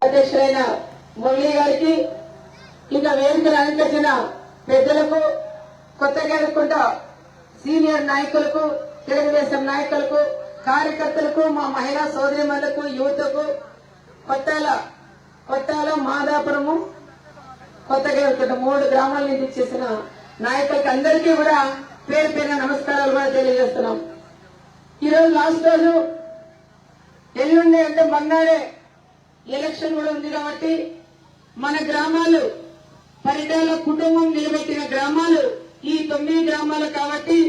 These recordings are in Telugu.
అధ్యక్షులైన మురళి గారికి, ఇక వేదికలు అలంకరించిన పెద్దలకు, కొత్తగా ఎదుర్కొంట సీనియర్ నాయకులకు, తెలుగుదేశం నాయకులకు, కార్యకర్తలకు, మా మహిళా సోదరిమణులకు, యువతకు, కొట్టాల మాదాపురము, కొత్తగా ఎదుర్కొంట 3 గ్రామాల నుంచి చేసిన నాయకులకి అందరికీ కూడా పేరు పేరున నమస్కారాలు కూడా తెలియజేస్తున్నాం. ఈరోజు లాస్ట్ రోజు, ఎల్లుండి అంటే మన్నాడే ఎలక్షన్ కూడా ఉంది కాబట్టి మన గ్రామాలు పరిటాల కుటుంబం నిలబెట్టిన గ్రామాలు ఈ 9 గ్రామాలు కాబట్టి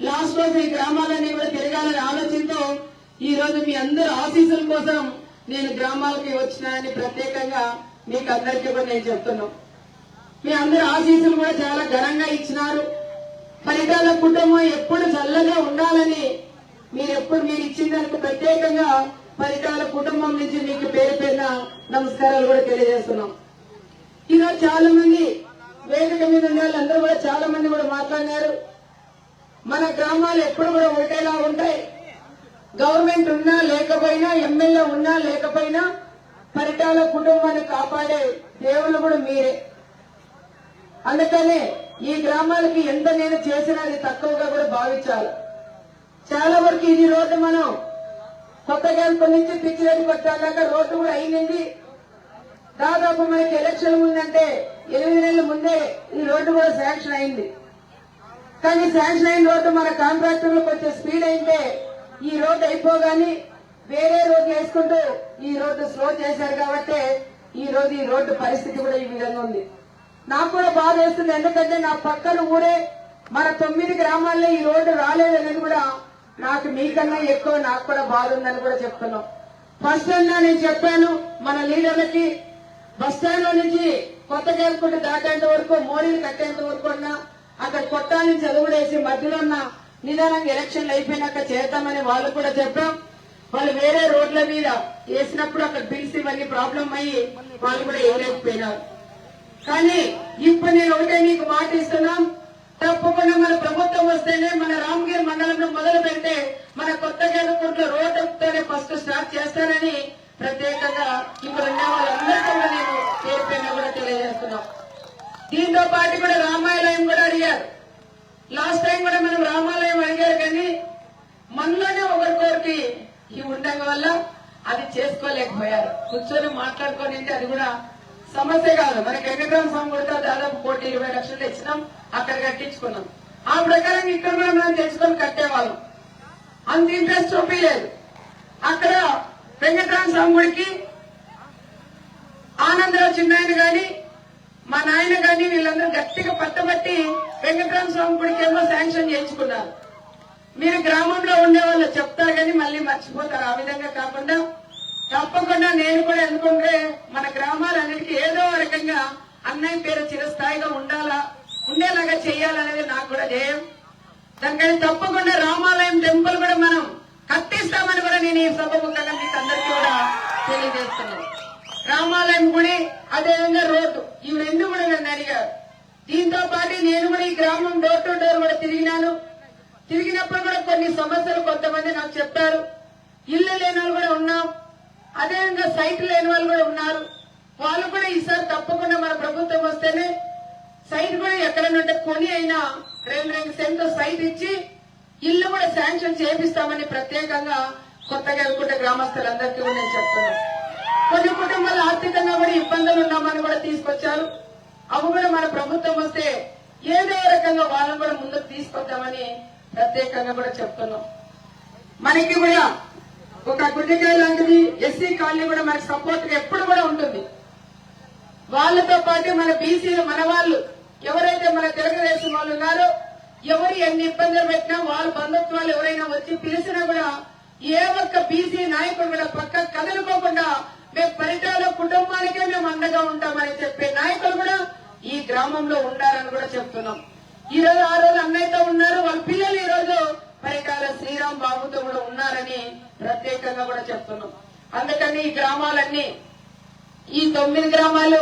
లాస్ట్ రోజు ఈ గ్రామాలన్నీ కూడా తిరగాలని ఆలోచనతో ఈ రోజు మీ అందరి ఆశీస్సుల కోసం నేను గ్రామాలకి వచ్చినానని ప్రత్యేకంగా మీకు అందరికీ కూడా నేను చెప్తున్నాను. మీ అందరి ఆశీస్సులు కూడా చాలా ఘనంగా ఇచ్చినారు. పరిటాల కుటుంబం ఎప్పుడు చల్లగా ఉండాలని మీరు ఇచ్చిన దానికి ప్రత్యేకంగా పరిటాల కుటుంబం నుంచి మీకు పేరు పేరున నమస్కారాలు కూడా తెలియజేస్తున్నాం. ఈరోజు చాలా మంది వేదిక మీద ఉన్న వాళ్ళందరూ కూడా చాలా మంది కూడా మాట్లాడినారు. మన గ్రామాలు ఎప్పుడు కూడా ఒకటేలా ఉంటాయి. గవర్నమెంట్ ఉన్నా లేకపోయినా, ఎమ్మెల్యే ఉన్నా లేకపోయినా పరిటాల కుటుంబాన్ని కాపాడే దేవుళ్ళు కూడా మీరే. అందుకనే ఈ గ్రామాలకి ఎంత నేను చేసినా అది తక్కువగా కూడా భావించాలి. చాలా వరకు ఇది రోడ్డు మనం కొత్తగా నుంచి పిచ్చిరెడ్డి పట్టాక రోడ్డు కూడా అయింది. దాదాపు మనకి ఎలక్షన్ ముందంటే 8 నెలల ముందే ఈ రోడ్డు కూడా శాంక్షన్ అయింది. కానీ శాంక్షన్ అయిన రోడ్డు మన కాంట్రాక్టర్లకు వచ్చే స్పీడ్ అయితే ఈ రోడ్డు అయిపోగానే వేరే రోడ్లు వేసుకుంటూ ఈ రోడ్డు స్లో చేశారు కాబట్టి ఈ రోజు ఈ రోడ్డు పరిస్థితి కూడా ఈ విధంగా ఉంది. నాకు కూడా బాధ వేస్తుంది. ఎందుకంటే నా పక్కన ఊరే మన 9 గ్రామాల్లో ఈ రోడ్డు రాలేదనేది కూడా నాకు మీకన్నా ఎక్కువ నాకు కూడా బాధ ఉందని కూడా చెప్తున్నాం. ఫస్ట్ అన్నా నేను చెప్పాను మన లీడర్లకి, బస్టాండ్ లో నుంచి కొత్తగా ఎదుర్కొంటూ దాటేంత వరకు, మోరీలు కట్టేంత వరకు అన్నా అక్కడ కొట్టాల నుంచి అదుగుడేసి మధ్యలో ఉన్న నిదానంగా ఎలక్షన్లు అయిపోయినాక చేద్దామని వాళ్ళు కూడా చెప్పాం. వాళ్ళు వేరే రోడ్ల మీద వేసినప్పుడు అక్కడ బిల్స్ ఇవన్నీ ప్రాబ్లం అయ్యి వాళ్ళు కూడా వేయలేకపోయినారు. కానీ ఇప్పుడు నేను ఒకటే మీకు మాట ఇస్తున్నాం, తప్పకుండా మన ప్రభుత్వం వస్తేనే మన రామగిరి మండలంలో మొదలు పెడితే మన కొత్తగా ఎదుర్కొంటూ రోడ్డుతోనే ఫస్ట్ స్టార్ట్ చేస్తానని ప్రత్యేకంగా ఇప్పుడు ఉన్న వాళ్ళందరికీ కూడా నేను పేరు పేరున కూడా తెలియజేస్తున్నాం. దీంతో పాటు కూడా రామాలయం కూడా అడిగారు. లాస్ట్ టైం కూడా మనం రామాలయం అడిగారు, కానీ మనలోనే ఒకరికొరికి ఈ ఉండడం వల్ల అది చేసుకోలేకపోయారు. కూర్చొని మాట్లాడుకొని అది కూడా సమస్య కాదు. మనకి వెంకటరామ స్వామి కూడా దాదాపు 1,20 లక్షలు ఇచ్చినాం, అక్కడ కట్టించుకున్నాం. ఆ ప్రకారం ఇక్కడ కూడా మనం తెచ్చుకొని కట్టేవాళ్ళం. అంత ఇంట్రెస్ట్ చూపించలేదు. అక్కడ వెంకటరామ స్వామి గుడికి ఆనందరావు చిన్నాయన గాని మా నాయన గాని వీళ్ళందరూ గట్టిగా పట్టబట్టి వెంకటరామ స్వామి గుడికి ఏమో శాంక్షన్ చేయించుకున్నారు. మీరు గ్రామంలో ఉండే వాళ్ళు చెప్తారు కానీ మళ్ళీ మర్చిపోతారు. ఆ విధంగా కాకుండా తప్పకుండా నేను కూడా ఎందుకంటే మన గ్రామాలన్నిటికీ ఏదో రకంగా అన్నయ్య పేరు చిరస్థాయిగా ఉండేలాగా చేయాలనేది నాకు కూడా ధ్యేయం. దానికని తప్పకుండా రామాలయం టెంపుల్ కూడా మనం కట్టిస్తామని కూడా నేను ఈ సభముఖంగా మీకు అందరికీ కూడా తెలియజేస్తున్నాను. రామాలయం గుడి, అదేవిధంగా రోడ్డు, ఇవి 2 కూడా నన్ను అడిగారు. దీంతో పాటు నేను కూడా ఈ గ్రామం డోర్ టు డోర్ కూడా తిరిగినప్పుడు కూడా కొన్ని సమస్యలు కొంతమంది నాకు చెప్పారు. ఇల్లు లేని వాళ్ళు కూడా ఉన్నాం, అదేవిధంగా సైట్ లేని వాళ్ళు కూడా ఉన్నారు. వాళ్ళు కూడా ఈసారి తప్పకుండా మన ప్రభుత్వం వస్తేనే సైట్ కూడా ఎక్కడైనా కొని అయినా 2 సెంట్లు సైట్ ఇచ్చి ఇల్లు కూడా శాంక్షన్ చేపిస్తామని ప్రత్యేకంగా కొత్తగా అనుకుంటే గ్రామస్తులందరికీ కూడా నేను చెప్తున్నాను. కొన్ని కుటుంబాలు ఆర్థికంగా కూడా ఇబ్బందులు ఉన్నామని కూడా తీసుకొచ్చారు. అవి కూడా మన ప్రభుత్వం వస్తే ఏదో రకంగా వాళ్ళని కూడా ముందుకు తీసుకొద్దామని ప్రత్యేకంగా కూడా చెప్తున్నాం. మనకి కూడా ఒక గుడ్డికాయ లాంటిది ఎస్సీ కాలనీ కూడా మనకి సపోర్ట్ గా ఎప్పుడు కూడా ఉంటుంది. వాళ్ళతో పాటు మన బీసీలు, మన వాళ్ళు ఎవరైతే మన తెలుగుదేశం వాళ్ళు ఉన్నారో, ఎవరు ఎన్ని ఇబ్బందులు పెట్టినా వాళ్ళ బంధుత్వాలు ఎవరైనా వచ్చి పిలిచినా కూడా ఏ ఒక్క బీసీ నాయకుడు కూడా పక్క కదలుకోకుండా మేము పరిటాల కుటుంబానికే మేము అండగా ఉంటామని చెప్పే నాయకులు కూడా ఈ గ్రామంలో ఉండాలని కూడా చెప్తున్నాం. ఈ రోజు ఆ రోజు అన్నయ్యతో ఉన్నారు, వాళ్ళ పిల్లలు ఈ రోజు పరిటాల శ్రీరామ్ బాబుతో కూడా ఉన్నారని ప్రత్యేకంగా కూడా చెప్తున్నాం. అందుకని ఈ గ్రామాలన్నీ, ఈ 9 గ్రామాలు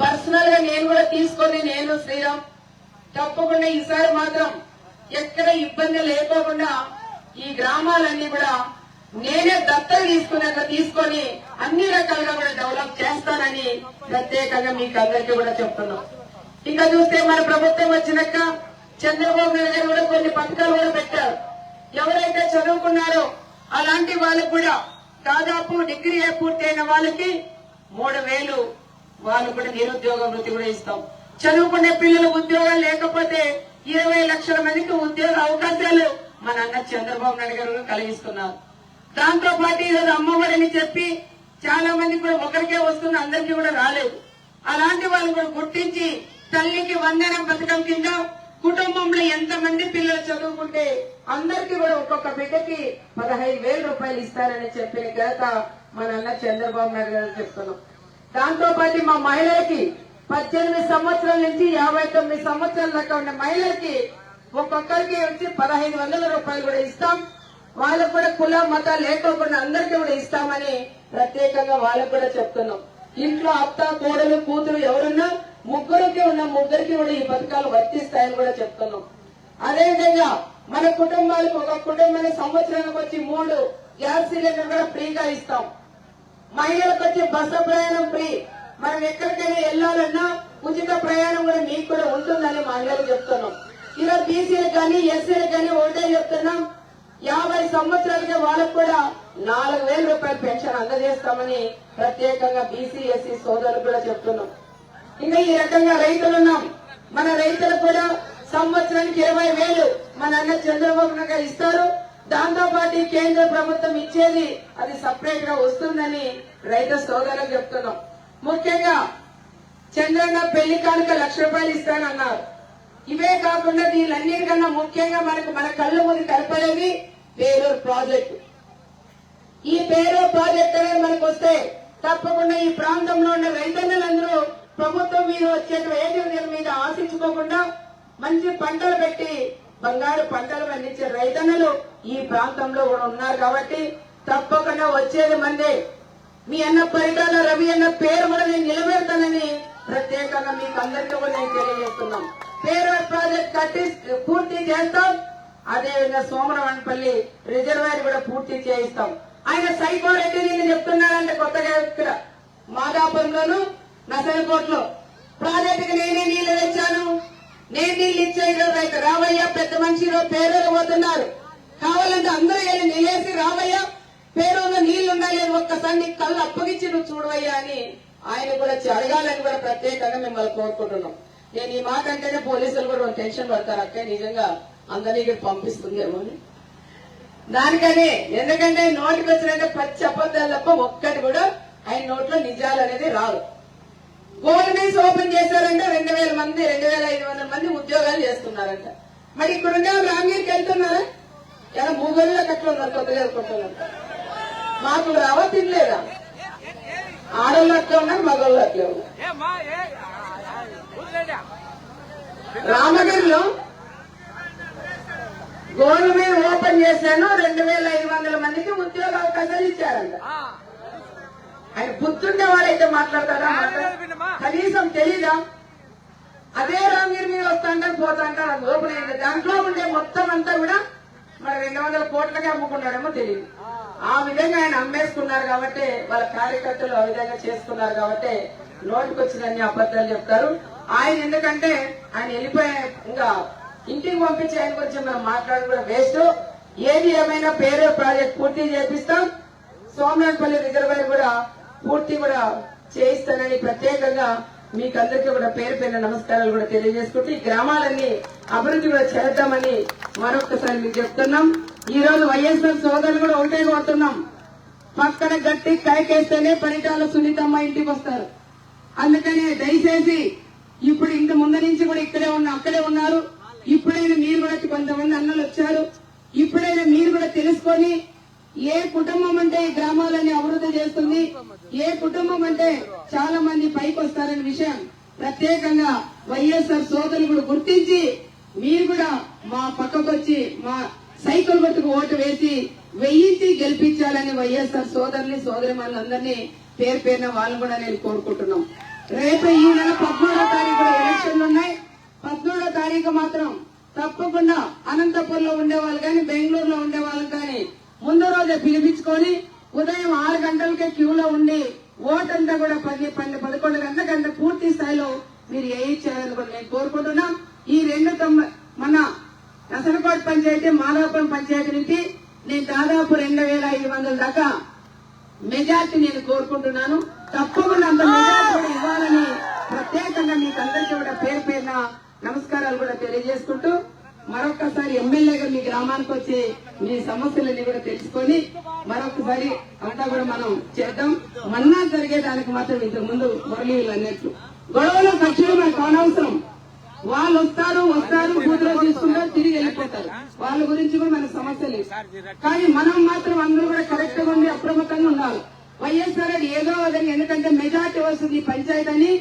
పర్సనల్ గా నేను కూడా తీసుకొని నేను శ్రీరామ్ తప్పకుండా ఈసారి మాత్రం ఎక్కడ ఇబ్బంది లేకోకుండా ఈ గ్రామాలన్నీ కూడా నేనే దత్తత తీసుకొని అన్ని రకాలుగా కూడా డెవలప్ ప్రత్యేకంగా మీకు అందరికీ కూడా చెప్తున్నాం. ఇంకా చూస్తే మన ప్రభుత్వం వచ్చినాక చంద్రబాబు నాయుడు గారు కూడా కొన్ని పథకాలు కూడా పెట్టారు. ఎవరైతే చదువుకున్నారో అలాంటి వాళ్ళకు కూడా దాదాపు డిగ్రీ పూర్తయిన వాళ్ళకి 3,000 వాళ్ళు కూడా నిరుద్యోగ వృత్తి కూడా ఇస్తాం. చదువుకునే పిల్లలు ఉద్యోగాలు లేకపోతే 20 లక్షల మందికి ఉద్యోగ అవకాశాలు మన అన్న చంద్రబాబు నాయుడు గారు కలిగిస్తున్నారు. దాంతో పాటు ఈరోజు అమ్మఒడిని చెప్పి చాలా మంది కూడా ఒకరికే వస్తుంది, అందరికీ కూడా రాలేదు. అలాంటి వాళ్ళు కూడా గుర్తించి తల్లికి వందనం పథకం కింద కుటుంబంలో ఎంతమంది పిల్లలు చదువుకుంటే అందరికీ కూడా ఒక్కొక్క బిడ్డకి 15,000 రూపాయలు ఇస్తారని చెప్పిన ఘనత మన అన్న చంద్రబాబు నాయుడు గారు చెప్తున్నాం. దాంతో పాటు మా మహిళలకి 18 సంవత్సరాల నుంచి 59 సంవత్సరాల దాకా ఉన్న మహిళలకి ఒక్కొక్కరికి వచ్చి 1,500 రూపాయలు కూడా ఇస్తాం. వాళ్ళకు కూడా కుల మత లేకోకుండా అందరికీ కూడా ఇస్తామని ప్రత్యేకంగా వాళ్ళకు కూడా చెప్తున్నాం. ఇంట్లో అత్త కోడలు కూతురు ఎవరున్నా ముగ్గురికి కూడా ఈ పథకాలు వర్తిస్తాయని కూడా చెప్తున్నాం. అదేవిధంగా మన కుటుంబాలకు ఒక కుటుంబానికి సంవత్సరానికి వచ్చి 3 గ్యాస్ సిలిండర్ కూడా ఫ్రీగా ఇస్తాం. మహిళలకు వచ్చి బస్సు ప్రయాణం ఫ్రీ. మనం ఎక్కడికైనా వెళ్లాలన్నా ఉచిత ప్రయాణం కూడా మీకు కూడా ఉంటుందని మహిళలు చెప్తున్నాం. ఇలా బీసీలకు కానీ ఎస్సీలకు కానీ ఒకటే చెప్తున్నాం, 50 సంవత్సరాలకి వాళ్ళకు కూడా 4,000 రూపాయల పెన్షన్ అందజేస్తామని ప్రత్యేకంగా బీసీ ఎస్సీ సోదరులు కూడా చెప్తున్నాం. ఇంకా ఈ రకంగా రైతులున్నాం. మన రైతులకు కూడా సంవత్సరానికి 20,000 మన అన్న చంద్రబాబు నాయుడు గారు ఇస్తారు. దాంతో పాటు కేంద్ర ప్రభుత్వం ఇచ్చేది అది సపరేట్ గా వస్తుందని రైతు సోదరులకు చెప్తున్నాం. ముఖ్యంగా చంద్రన్న పెళ్లి కానుక 1,00,000 రూపాయలు ఇస్తానన్నారు. ఇవే కాకుండా దీనిలన్నిటికన్నా ముఖ్యంగా మన కళ్ళ ముందు కనపడేది పేరూరు ప్రాజెక్టు. ఈ పేరూరు ప్రాజెక్టు అనేది మనకు వస్తే తప్పకుండా ఈ ప్రాంతంలో ఉన్న రైతన్నులందరూ ప్రభుత్వం మీద వచ్చే రేట్ల మీద ఆశించుకోకుండా మంచి పంటలు పెట్టి బంగారు పంటలు పండించే రైతన్నులు ఈ ప్రాంతంలో కూడా ఉన్నారు. కాబట్టి తప్పకుండా వచ్చేది మందే. మీ అన్న పరిటాల రవి అన్న పేరు కూడా నేను నిలబెడతానని ప్రత్యేకంగా మీకు అందరికీ కూడా నేను తెలియజేస్తున్నాం. పేరూరు ప్రాజెక్ట్ కట్టి పూర్తి చేస్తాం. అదేవిధంగా సోమరవనపల్లి రిజర్వాయర్ కూడా పూర్తి చేయిస్తాం. ఆయన సైకోరెడ్డి నేను చెప్తున్నానంటే కొత్తగా ఇక్కడ మాదాపురంలోను నసలకోట్లో ప్రాజెక్టుకి నేనే నీళ్లు తెచ్చాను, నేను నీళ్లు ఇచ్చేయడం రైతు రావయ్య పెద్ద మనిషిలో పేరూరు పోతున్నారు. కావాలంటే అందరూ వెళ్ళి నిలేసి రావయ్య పేరూరులో నీళ్లున్నాయి అని ఒక్కసారి నీకు కళ్ళు అప్పగించి నువ్వు చూడవయ్యా అని ఆయన కూడా అడగాలని కూడా ప్రత్యేకంగా మిమ్మల్ని కోరుకుంటున్నాం. నేను ఈ మాట అంటేనే పోలీసులు కూడా టెన్షన్ పడతారు, అక్క నిజంగా అందరినీ ఇక్కడ పంపిస్తుందేమో అని. దానికని ఎందుకంటే నోటికి వచ్చినట్టే పచ్చి అబద్దాలు తప్ప ఒక్కటి కూడా ఆయన నోట్లో నిజాలు అనేది రాదు. గోల్డ్ మైన్స్ ఓపెన్ చేశారంటే 2,000 మంది 2,500 మంది ఉద్యోగాలు చేస్తున్నారంట. మరి ఇక్కడ ఉండే రాంగీర్కి వెళ్తున్నారా? ఎలా మూగల్లో కట్ల ఉన్నారు కొత్తగా కొట్టాలంట. మాకు రావా తినలేదా? ఆడోళ్ళు అట్లా ఉన్నారు, మగోళ్ళు అట్లే ఉన్నారు. రామగిరిలో గోల్డ్ మైన్ ఓపెన్ చేశాను, 2,500 మందికి ఉద్యోగ అవకాశాలు ఇచ్చారంట. ఆయన బుద్ధుండే వాడైతే మాట్లాడతారా? కనీసం తెలీదా? అదే రామగిరి మీద వస్తాంటారు పోతాంటారు, అది ఓపెన్ అయింది. దాంట్లో ఉండే మొత్తం అంతా కూడా మరి 200 కోట్లకే అమ్ముకున్నాడేమో తెలియదు. ఆ విధంగా ఆయన అమ్మేసుకున్నారు కాబట్టి వాళ్ళ కార్యకర్తలు ఆ విధంగా చేసుకున్నారు కాబట్టి నోటికి వచ్చినన్ని అబద్దాలు చెప్తారు. ఆయన ఎందుకంటే ఆయన వెళ్ళిపోయే ఇంకా ఇంటికి పంపించి ఆయన గురించి మనం మాట్లాడి కూడా వేస్ట్. ఏది ఏమైనా పేరూరు ప్రాజెక్ట్ పూర్తి చేపిస్తాం. సోమనాథపల్లి రిజర్వాయర్ కూడా పూర్తి కూడా చేయిస్తానని ప్రత్యేకంగా మీకందరికీ కూడా పేరు పేరున నమస్కారాలు కూడా తెలియజేసుకుంటూ ఈ గ్రామాలన్నీ అభివృద్ధి కూడా చేద్దామని మరొకసారి మీకు చెప్తున్నాం. ఈ రోజు వైఎస్ఆర్ సోదరులు కూడా ఒకటే కోరుతున్నాం, పక్కన గట్టి కాయకేస్తేనే పరిటాల సునీతమ్మ ఇంటికి వస్తారు. అందుకని దయచేసి ఇప్పుడు ఇంత ముందు నుంచి కూడా అక్కడే ఉన్నారు. ఇప్పుడైనా మీరు కూడా కొంతమంది అన్నలు వచ్చారు. ఇప్పుడైనా మీరు కూడా తెలుసుకొని ఏ కుటుంబం అంటే ఈ గ్రామాలని అభివృద్ధి చేస్తుంది, ఏ కుటుంబం అంటే చాలా మంది పైకి వస్తారనే విషయం ప్రత్యేకంగా వైఎస్ఆర్ సోదరులు కూడా గుర్తించి మీరు కూడా మా పక్కకొచ్చి మా సైకిల్ గుర్తుకు ఓటు వేసి వెయ్యించి గెలిపించాలని వైఎస్ఆర్ సోదరుని సోదరిమణులందరినీ పేరు పేరున వాళ్ళు కూడా నేను కోరుకుంటున్నాం. రేపు ఈ నెల 13వ తారీఖు ఎలక్షన్లు ఉన్నాయి. 13వ తారీఖు మాత్రం తప్పకుండా అనంతపురంలో ఉండేవాళ్ళు కానీ బెంగళూరులో ఉండేవాళ్ళు కానీ ముందు రోజే పిలిపించుకొని ఉదయం 6 గంటలకే క్యూలో ఉండి ఓటంతా కూడా 11 గంటల పూర్తి స్థాయిలో మీరు వేయించాలని కూడా నేను కోరుకుంటున్నా. ఈ 2 మన నసనకోట పంచాయతీ, మాదాపురం పంచాయతీ నుంచి నేను దాదాపు 2500 దాకా మెజార్టీ నేను కోరుకుంటున్నాను. తప్పకుండా అంత మెజార్టీ కూడా ఇవ్వాలని ప్రత్యేకంగా మీకు అందరికీ కూడా పేరు పేరున నమస్కారాలు కూడా తెలియజేసుకుంటూ, మరొకసారి ఎమ్మెల్యేగా మీ గ్రామానికి వచ్చి మీ సమస్యలన్నీ కూడా తెలుసుకొని మరొకసారి అంతా కూడా మనం చేద్దాం. మన్నా జరిగేదానికి మాత్రం ఇంతకు ముందు మురళీలు అన్నట్లు గొడవలు ఖర్చులు మనకు అనవసరం. వాళ్ళు వస్తారు బూతులో తీసుకుంటారు, తిరిగి వెళ్ళిపోతారు. వాళ్ళ గురించి కూడా మనకు సమస్య లేదు. కానీ మనం మాత్రం అందరూ కూడా కరెక్ట్ గా ఉండి అప్రమత్తంగా ఉండాలి. వైఎస్ఆర్ ఏదో విధంగా, ఎందుకంటే మెజార్టీ వస్తుంది ఈ పంచాయతీ అని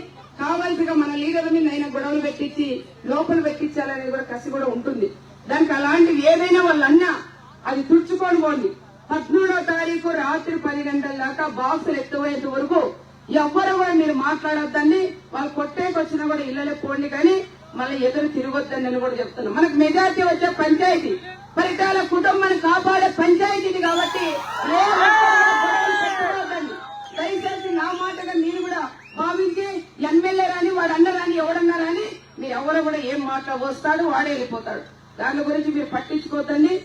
కావాల్సిగా మన లీడర్ల మీద అయినా గొడవలు పెట్టించి లోపల పెట్టించాలనేది కూడా కసి కూడా ఉంటుంది. దానికి అలాంటివి ఏదైనా వాళ్ళన్నా అది తుడుచుకొని పోండి. 13వ తారీఖు రాత్రి 10 గంటల దాకా బాక్సులు ఎత్తుపోయేంత వరకు ఎవ్వరు కూడా మీరు మాట్లాడొద్దండి. వాళ్ళు కొట్టేకొచ్చినా కూడా ఇళ్లలే పోండి, కానీ మళ్ళీ ఎదురు తిరగొద్దని నేను కూడా చెప్తున్నాను. మనకు మెజార్టీ వచ్చే పంచాయతీ, పరిటాల కుటుంబాన్ని కాపాడే పంచాయతీ కాబట్టి దయచేసి నా మాటగా మీరు కూడా భావించి ఎమ్మెల్యే రాని వాడు అన్నరాని ఎవడన్నారని మీరు ఎవరు కూడా ఏం వస్తాడు వాడే వెళ్ళిపోతాడు. దాని గురించి మీరు పట్టించుకోవద్దండి.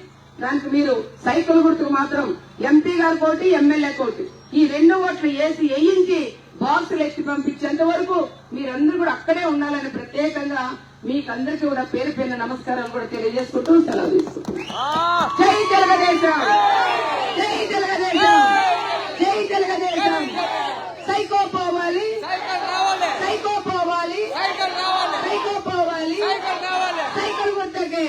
దానికి మీరు సైకిల్ గుర్తుకు మాత్రం ఎంపీ గారి కోటి, ఎమ్మెల్యే కోటి, ఈ 2 ఓట్లు వేయించి బాక్సులు ఎత్తి పంపించేంత వరకు మీరందరూ కూడా అక్కడే ఉండాలని ప్రత్యేకంగా మీకు అందరికీ కూడా పేరు పేరున నమస్కారాలు కూడా తెలియజేసుకుంటూ సెలవు తీసుకుంటున్నాను. జై తెలుగుదేశం, జై తెలుగుదేశం, జై తెలుగుదేశం. సైకో పోవాలి, సైకో పోవాలి, సైకో పోవాలి, సైకిల్ గుర్తుకే